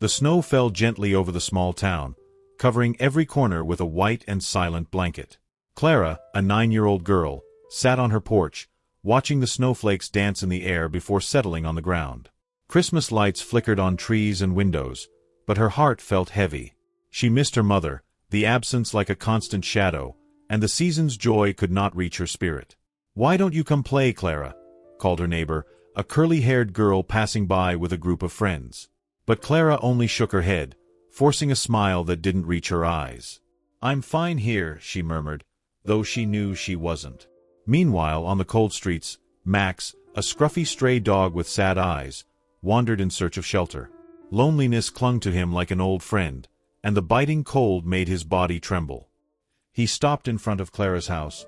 The snow fell gently over the small town, covering every corner with a white and silent blanket. Clara, a 9-year-old girl, sat on her porch, watching the snowflakes dance in the air before settling on the ground. Christmas lights flickered on trees and windows, but her heart felt heavy. She missed her mother, the absence like a constant shadow, and the season's joy could not reach her spirit. "Why don't you come play, Clara?" called her neighbor, a curly-haired girl passing by with a group of friends. But Clara only shook her head, forcing a smile that didn't reach her eyes. "I'm fine here," she murmured, though she knew she wasn't. Meanwhile, on the cold streets, Max, a scruffy stray dog with sad eyes, wandered in search of shelter. Loneliness clung to him like an old friend, and the biting cold made his body tremble. He stopped in front of Clara's house,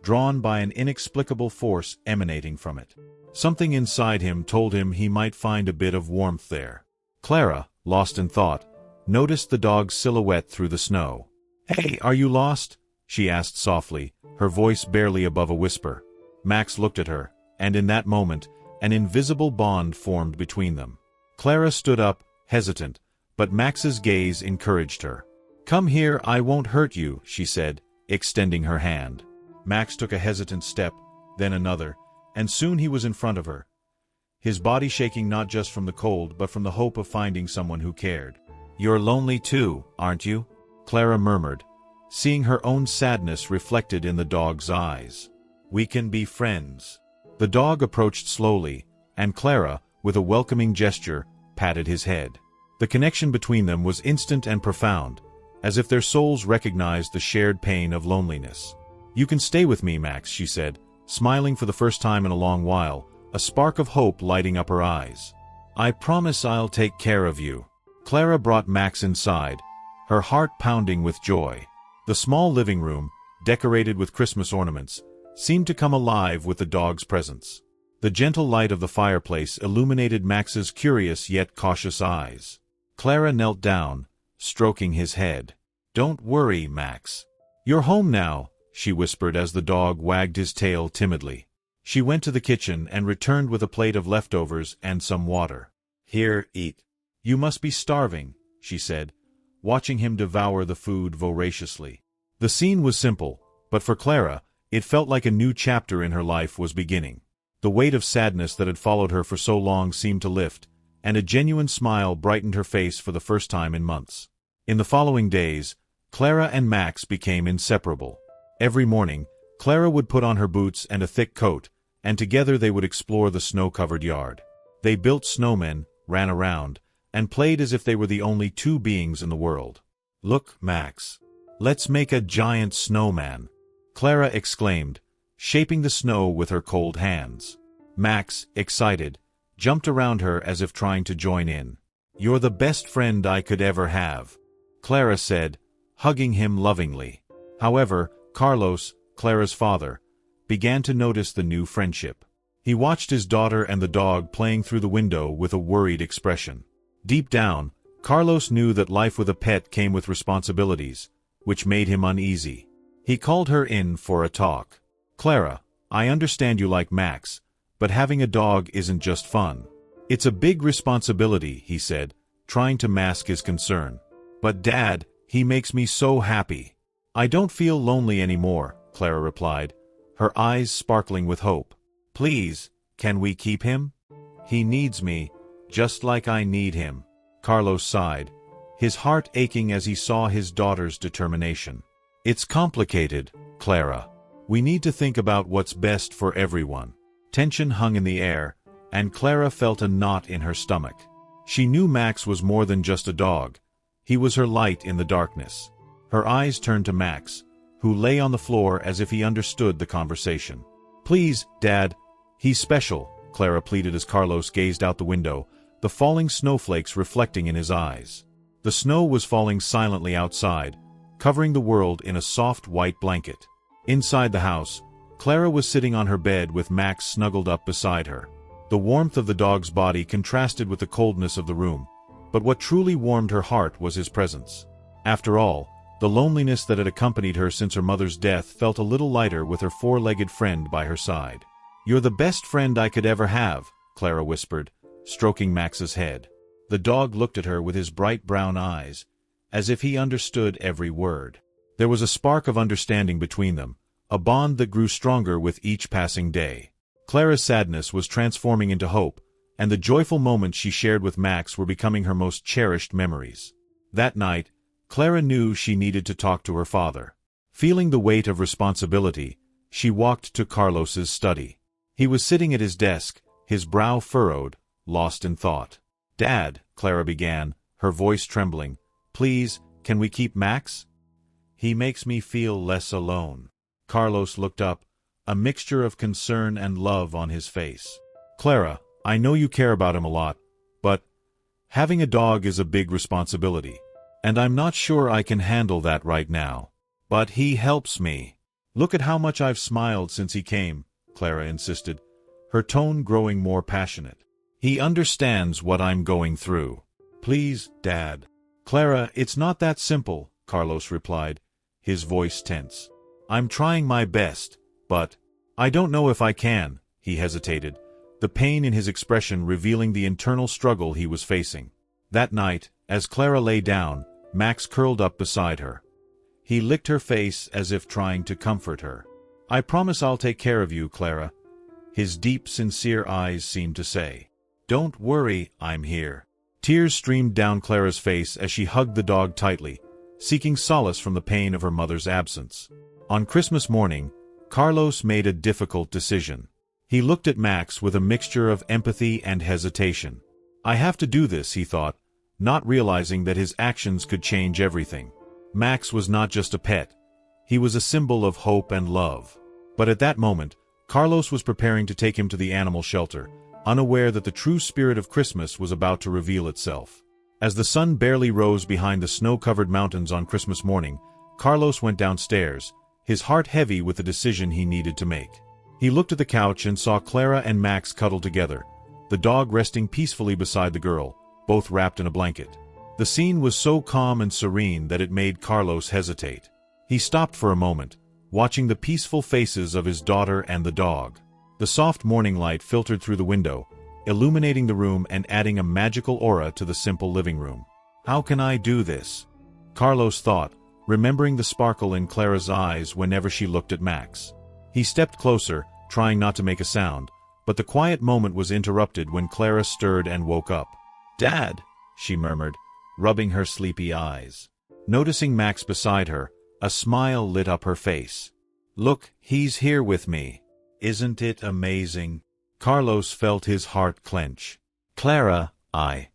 drawn by an inexplicable force emanating from it. Something inside him told him he might find a bit of warmth there. Clara, lost in thought, noticed the dog's silhouette through the snow. "Hey, are you lost?" she asked softly, her voice barely above a whisper. Max looked at her, and in that moment, an invisible bond formed between them. Clara stood up, hesitant, but Max's gaze encouraged her. "Come here, I won't hurt you," she said, extending her hand. Max took a hesitant step, then another, and soon he was in front of her, his body shaking not just from the cold but from the hope of finding someone who cared. "You're lonely too, aren't you?" Clara murmured, seeing her own sadness reflected in the dog's eyes. "We can be friends." The dog approached slowly, and Clara, with a welcoming gesture, patted his head. The connection between them was instant and profound, as if their souls recognized the shared pain of loneliness. "You can stay with me, Max," she said, smiling for the first time in a long while, a spark of hope lighting up her eyes. "I promise I'll take care of you." Clara brought Max inside, her heart pounding with joy. The small living room, decorated with Christmas ornaments, seemed to come alive with the dog's presence. The gentle light of the fireplace illuminated Max's curious yet cautious eyes. Clara knelt down, stroking his head. "Don't worry, Max. You're home now," she whispered as the dog wagged his tail timidly. She went to the kitchen and returned with a plate of leftovers and some water. "Here, eat. You must be starving," she said, watching him devour the food voraciously. The scene was simple, but for Clara, it felt like a new chapter in her life was beginning. The weight of sadness that had followed her for so long seemed to lift, and a genuine smile brightened her face for the first time in months. In the following days, Clara and Max became inseparable. Every morning, Clara would put on her boots and a thick coat, and together they would explore the snow-covered yard. They built snowmen, ran around, and played as if they were the only two beings in the world. "Look, Max. Let's make a giant snowman," Clara exclaimed, shaping the snow with her cold hands. Max, excited, jumped around her as if trying to join in. "You're the best friend I could ever have," Clara said, hugging him lovingly. However, Carlos, Clara's father, began to notice the new friendship. He watched his daughter and the dog playing through the window with a worried expression. Deep down, Carlos knew that life with a pet came with responsibilities, which made him uneasy. He called her in for a talk. "Clara, I understand you like Max, but having a dog isn't just fun. It's a big responsibility," he said, trying to mask his concern. "But Dad, he makes me so happy." "I don't feel lonely anymore," Clara replied, her eyes sparkling with hope. "Please, can we keep him? He needs me, just like I need him." Carlos sighed, his heart aching as he saw his daughter's determination. "It's complicated, Clara. We need to think about what's best for everyone." Tension hung in the air, and Clara felt a knot in her stomach. She knew Max was more than just a dog. He was her light in the darkness. Her eyes turned to Max, who lay on the floor as if he understood the conversation. "Please, Dad, he's special," Clara pleaded as Carlos gazed out the window, the falling snowflakes reflecting in his eyes. The snow was falling silently outside, covering the world in a soft white blanket. Inside the house, Clara was sitting on her bed with Max snuggled up beside her. The warmth of the dog's body contrasted with the coldness of the room, but what truly warmed her heart was his presence. After all, the loneliness that had accompanied her since her mother's death felt a little lighter with her four-legged friend by her side. "You're the best friend I could ever have," Clara whispered, stroking Max's head. The dog looked at her with his bright brown eyes, as if he understood every word. There was a spark of understanding between them, a bond that grew stronger with each passing day. Clara's sadness was transforming into hope, and the joyful moments she shared with Max were becoming her most cherished memories. That night, Clara knew she needed to talk to her father. Feeling the weight of responsibility, she walked to Carlos's study. He was sitting at his desk, his brow furrowed, lost in thought. "Dad," Clara began, her voice trembling, "please, can we keep Max? He makes me feel less alone." Carlos looked up, a mixture of concern and love on his face. "Clara, I know you care about him a lot, but having a dog is a big responsibility, and I'm not sure I can handle that right now. But he helps me. Look at how much I've smiled since he came," Clara insisted, her tone growing more passionate. "He understands what I'm going through. Please, Dad." "Clara, it's not that simple," Carlos replied, his voice tense. "I'm trying my best, but I don't know if I can," he hesitated, the pain in his expression revealing the internal struggle he was facing. That night, as Clara lay down, Max curled up beside her. He licked her face as if trying to comfort her. "I promise I'll take care of you, Clara," his deep, sincere eyes seemed to say. "Don't worry, I'm here." Tears streamed down Clara's face as she hugged the dog tightly, seeking solace from the pain of her mother's absence. On Christmas morning, Carlos made a difficult decision. He looked at Max with a mixture of empathy and hesitation. "I have to do this," he thought, not realizing that his actions could change everything. Max was not just a pet. He was a symbol of hope and love. But at that moment, Carlos was preparing to take him to the animal shelter, unaware that the true spirit of Christmas was about to reveal itself. As the sun barely rose behind the snow-covered mountains on Christmas morning, Carlos went downstairs, his heart heavy with the decision he needed to make. He looked at the couch and saw Clara and Max cuddled together, the dog resting peacefully beside the girl, both wrapped in a blanket. The scene was so calm and serene that it made Carlos hesitate. He stopped for a moment, watching the peaceful faces of his daughter and the dog. The soft morning light filtered through the window, illuminating the room and adding a magical aura to the simple living room. "How can I do this?" Carlos thought, remembering the sparkle in Clara's eyes whenever she looked at Max. He stepped closer, trying not to make a sound, but the quiet moment was interrupted when Clara stirred and woke up. "Dad," she murmured, rubbing her sleepy eyes. Noticing Max beside her, a smile lit up her face. "Look, he's here with me. Isn't it amazing?" Carlos felt his heart clench. "Clara, I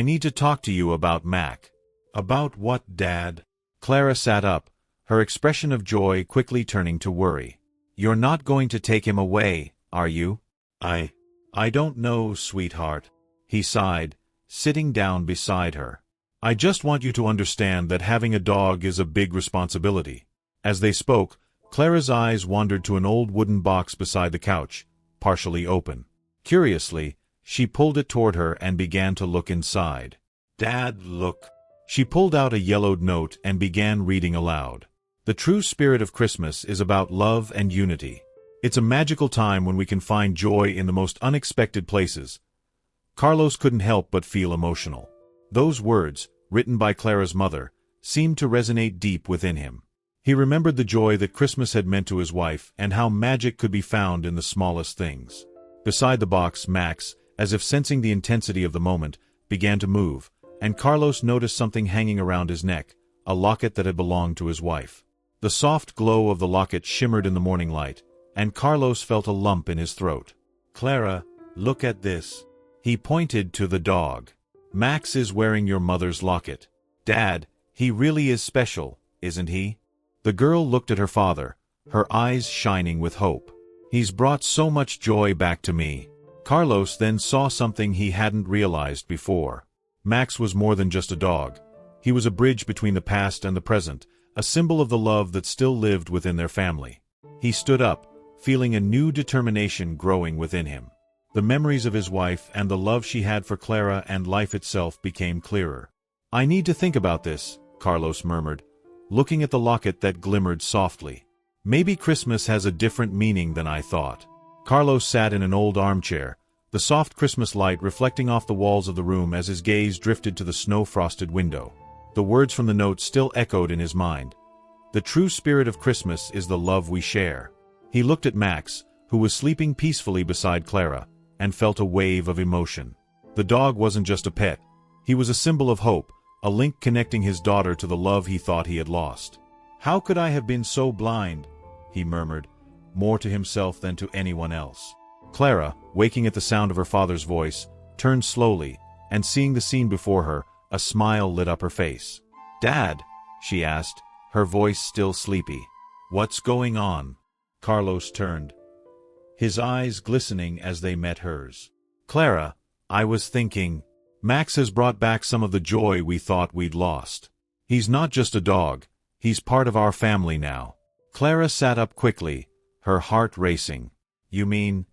need to talk to you about Mac." "About what, Dad?" Clara sat up, her expression of joy quickly turning to worry. "You're not going to take him away, are you?" I don't know, sweetheart," he sighed, sitting down beside her. "I just want you to understand that having a dog is a big responsibility." As they spoke, Clara's eyes wandered to an old wooden box beside the couch, partially open. Curiously, she pulled it toward her and began to look inside. "Dad, look." She pulled out a yellowed note and began reading aloud. "The true spirit of Christmas is about love and unity. It's a magical time when we can find joy in the most unexpected places." Carlos couldn't help but feel emotional. Those words, written by Clara's mother, seemed to resonate deep within him. He remembered the joy that Christmas had meant to his wife and how magic could be found in the smallest things. Beside the box, Max, as if sensing the intensity of the moment, began to move, and Carlos noticed something hanging around his neck, a locket that had belonged to his wife. The soft glow of the locket shimmered in the morning light, and Carlos felt a lump in his throat. "Clara, look at this." He pointed to the dog. "Max is wearing your mother's locket. Dad, he really is special, isn't he?" The girl looked at her father, her eyes shining with hope. "He's brought so much joy back to me." Carlos then saw something he hadn't realized before. Max was more than just a dog. He was a bridge between the past and the present, a symbol of the love that still lived within their family. He stood up, feeling a new determination growing within him. The memories of his wife and the love she had for Clara and life itself became clearer. "I need to think about this," Carlos murmured, looking at the locket that glimmered softly. "Maybe Christmas has a different meaning than I thought." Carlos sat in an old armchair, the soft Christmas light reflecting off the walls of the room as his gaze drifted to the snow-frosted window. The words from the note still echoed in his mind. The true spirit of Christmas is the love we share. He looked at Max, who was sleeping peacefully beside Clara, and felt a wave of emotion. The dog wasn't just a pet. He was a symbol of hope, a link connecting his daughter to the love he thought he had lost. "How could I have been so blind?" he murmured, more to himself than to anyone else. Clara, waking at the sound of her father's voice, turned slowly, and seeing the scene before her, a smile lit up her face. "Dad?" she asked, her voice still sleepy. "What's going on?" Carlos turned, his eyes glistening as they met hers. "Clara, I was thinking, Max has brought back some of the joy we thought we'd lost. He's not just a dog, he's part of our family now." Clara sat up quickly, her heart racing. "You mean,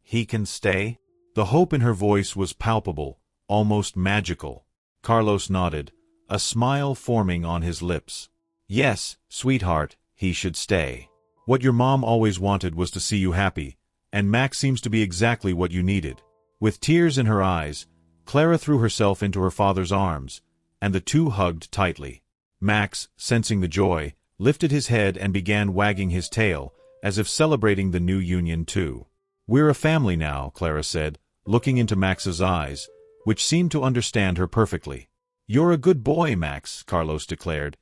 he can stay?" The hope in her voice was palpable, almost magical. Carlos nodded, a smile forming on his lips. "Yes, sweetheart, he should stay. What your mom always wanted was to see you happy, and Max seems to be exactly what you needed." With tears in her eyes, Clara threw herself into her father's arms, and the two hugged tightly. Max, sensing the joy, lifted his head and began wagging his tail, as if celebrating the new union too. "We're a family now," Clara said, looking into Max's eyes, which seemed to understand her perfectly. "You're a good boy, Max," Carlos declared,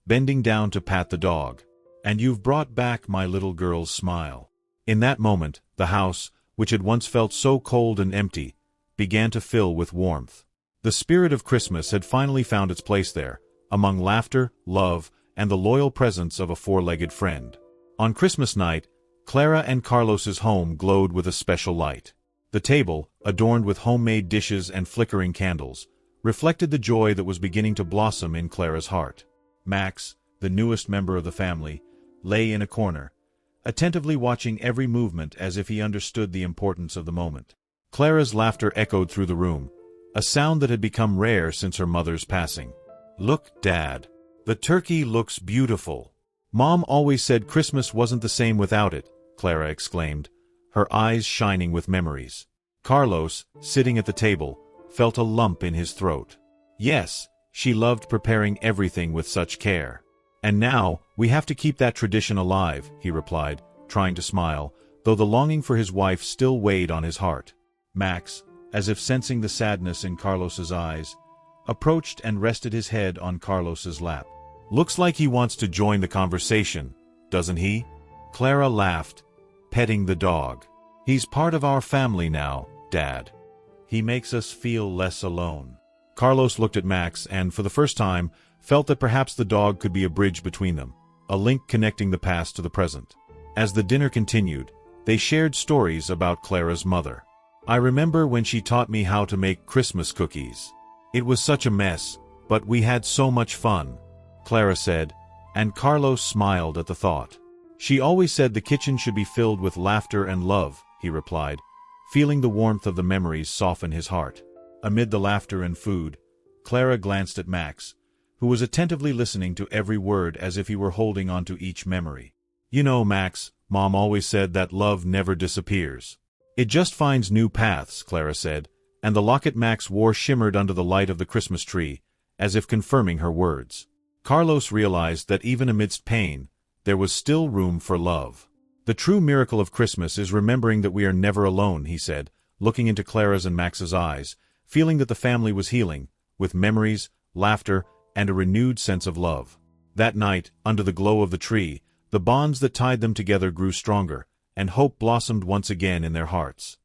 bending down to pat the dog. "And you've brought back my little girl's smile." In that moment, the house, which had once felt so cold and empty, began to fill with warmth. The spirit of Christmas had finally found its place there, among laughter, love, and the loyal presence of a four-legged friend. On Christmas night, Clara and Carlos's home glowed with a special light. The table, adorned with homemade dishes and flickering candles, reflected the joy that was beginning to blossom in Clara's heart. Max, the newest member of the family, lay in a corner, attentively watching every movement as if he understood the importance of the moment. Clara's laughter echoed through the room, a sound that had become rare since her mother's passing. "Look, Dad. The turkey looks beautiful." "Mom always said Christmas wasn't the same without it," Clara exclaimed, her eyes shining with memories. Carlos, sitting at the table, felt a lump in his throat. Yes, she loved preparing everything with such care. "And now, we have to keep that tradition alive," he replied, trying to smile, though the longing for his wife still weighed on his heart. Max, as if sensing the sadness in Carlos's eyes, approached and rested his head on Carlos's lap. "Looks like he wants to join the conversation, doesn't he?" Clara laughed, petting the dog. "He's part of our family now, Dad. He makes us feel less alone." Carlos looked at Max and, for the first time, felt that perhaps the dog could be a bridge between them, a link connecting the past to the present. As the dinner continued, they shared stories about Clara's mother. "I remember when she taught me how to make Christmas cookies. It was such a mess, but we had so much fun," Clara said, and Carlos smiled at the thought. "She always said the kitchen should be filled with laughter and love," he replied, feeling the warmth of the memories soften his heart. Amid the laughter and food, Clara glanced at Max, who was attentively listening to every word as if he were holding onto each memory. "You know, Max, Mom always said that love never disappears. It just finds new paths," Clara said, and the locket Max wore shimmered under the light of the Christmas tree, as if confirming her words. Carlos realized that even amidst pain, there was still room for love. "The true miracle of Christmas is remembering that we are never alone," he said, looking into Clara's and Max's eyes, feeling that the family was healing, with memories, laughter, and a renewed sense of love. That night, under the glow of the tree, the bonds that tied them together grew stronger, and hope blossomed once again in their hearts.